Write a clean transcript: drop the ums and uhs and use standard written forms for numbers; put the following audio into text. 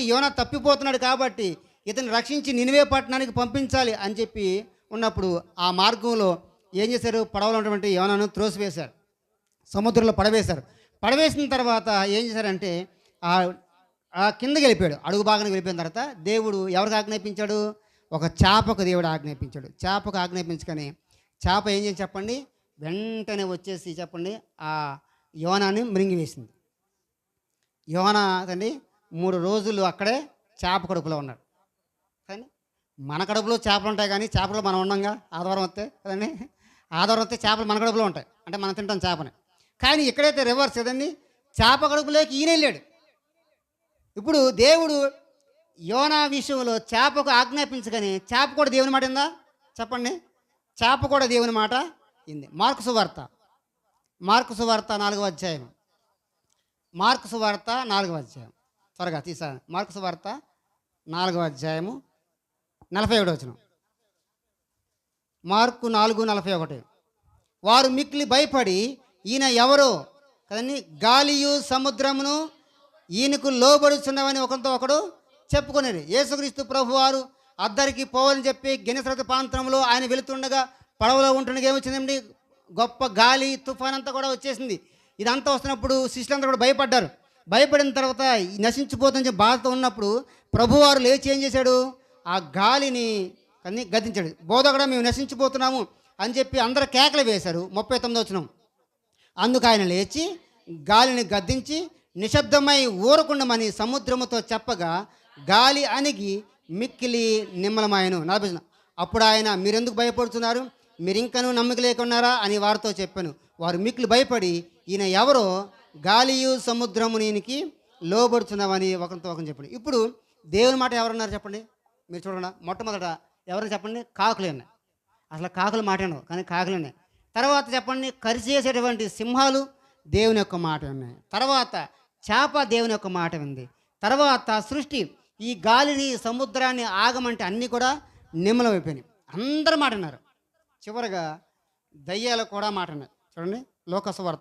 యోనా తప్పిపోతున్నాడు కాబట్టి ఇతను రక్షించి నినివే పట్టణానికి పంపించాలి అని చెప్పి ఉన్నప్పుడు ఆ మార్గంలో ఏం చేశారు? పడవలో ఉన్నటువంటి యోనాను త్రోసివేశారు, సముద్రంలో పడవేశారు. పడవేసిన తర్వాత ఏం చేశారంటే ఆ ఆ కిందకి వెళ్ళిపోయాడు. అడుగు భాగానికి వెళ్ళిపోయిన తర్వాత దేవుడు ఎవరికి ఆజ్ఞాపించాడు? ఒక చేపకు దేవుడు ఆజ్ఞాపించాడు. చేపకు ఆజ్ఞాపించుకొని చేప ఏం చేసి చెప్పండి, వెంటనే వచ్చేసి చెప్పండి ఆ యోనాని మృంగివేసింది. యోనా అండి 3 రోజులు అక్కడే చేప కడుపులో ఉన్నాడు. కానీ మన కడుపులో చేపలు ఉంటాయి, కానీ చేపలు మనం ఉండంగా. ఆదివారం వస్తే కదండి, ఆదివారం వస్తే చేపలు మన కడుపులో ఉంటాయి, అంటే మనం తింటాం చేపని. కానీ ఇక్కడైతే రివర్స్ కదండి, చేప కడుపులోకి ఈయన వెళ్ళాడు. ఇప్పుడు దేవుడు యోనా విషయంలో చేపకు ఆజ్ఞాపించగానే చేప కూడా దేవుని మాట ఇందా చెప్పండి? చేప కూడా దేవుని మాట ఇంది. మార్కు సువార్త 4వ అధ్యాయం. మార్కు సువార్త 4వ అధ్యాయం త్వరగా తీసా. మార్కు సువార్త 4వ అధ్యాయము 41 వచనం. మార్కు 4:41. వారు మిక్కిలి భయపడి ఈయన ఎవరో కదండి, గాలియు సముద్రమును ఈయనకు లోబడుచున్నవని ఒకరితో ఒకడు చెప్పుకునేది. యేసుక్రీస్తు ప్రభువారు అద్దరికి పోవాలని చెప్పి గెనెసరతు ప్రాంతంలో ఆయన వెళుతుండగా పడవలో ఉంటుండగా ఏమొచ్చిందండి? గొప్ప గాలి, తుఫాన్ అంతా కూడా వచ్చేసింది. ఇదంతా వస్తున్నప్పుడు శిష్యులంతా కూడా భయపడ్డారు. భయపడిన తర్వాత నశించిపోతుందని బాధతో ఉన్నప్పుడు ప్రభువారు లేచి ఏం చేశాడు? ఆ గాలిని గద్దించాడు. బోధకుడా మేము నశించిపోతున్నాము అని చెప్పి అందరూ కేకలు వేశారు. 39వ వచనం. అందుకు ఆయన లేచి గాలిని గద్దించి నిశ్శబ్దమై ఊరకుండమని సముద్రముతో చెప్పగా గాలి అణిగి మిక్కిలి నిమ్మలమాయను. 40 వచనం. అప్పుడు ఆయన మీరెందుకు భయపడుతున్నారు? మీరు ఇంకనూ నమ్మక లేకున్నారా అని వారితో చెప్పాను. వారు మిక్కిలి భయపడి ఈయన ఎవరో గాలియు సముద్రము ఈయనకి లోబడుతున్నామని ఒకరితో ఒకరిని చెప్పండి. ఇప్పుడు దేవుని మాట ఎవరన్నారు చెప్పండి? మీరు చూడండి, మొట్టమొదట ఎవరైనా చెప్పండి? కాకులు ఉన్నాయి. అసలు కాకులు మాట ఉండవు, కానీ కాకులు ఉన్నాయి. తర్వాత చెప్పండి, కరిచేసేటువంటి సింహాలు దేవుని యొక్క మాట ఉన్నాయి. తర్వాత చేప దేవుని యొక్క మాట ఉంది. తర్వాత సృష్టి ఈ గాలిని సముద్రాన్ని ఆగమంటే అన్నీ కూడా నిమ్మలమైపోయినాయి. అందరూ మాట అన్నారు. చివరగా దయ్యాలు కూడా మాట అన్నారు. చూడండి లోక సువార్త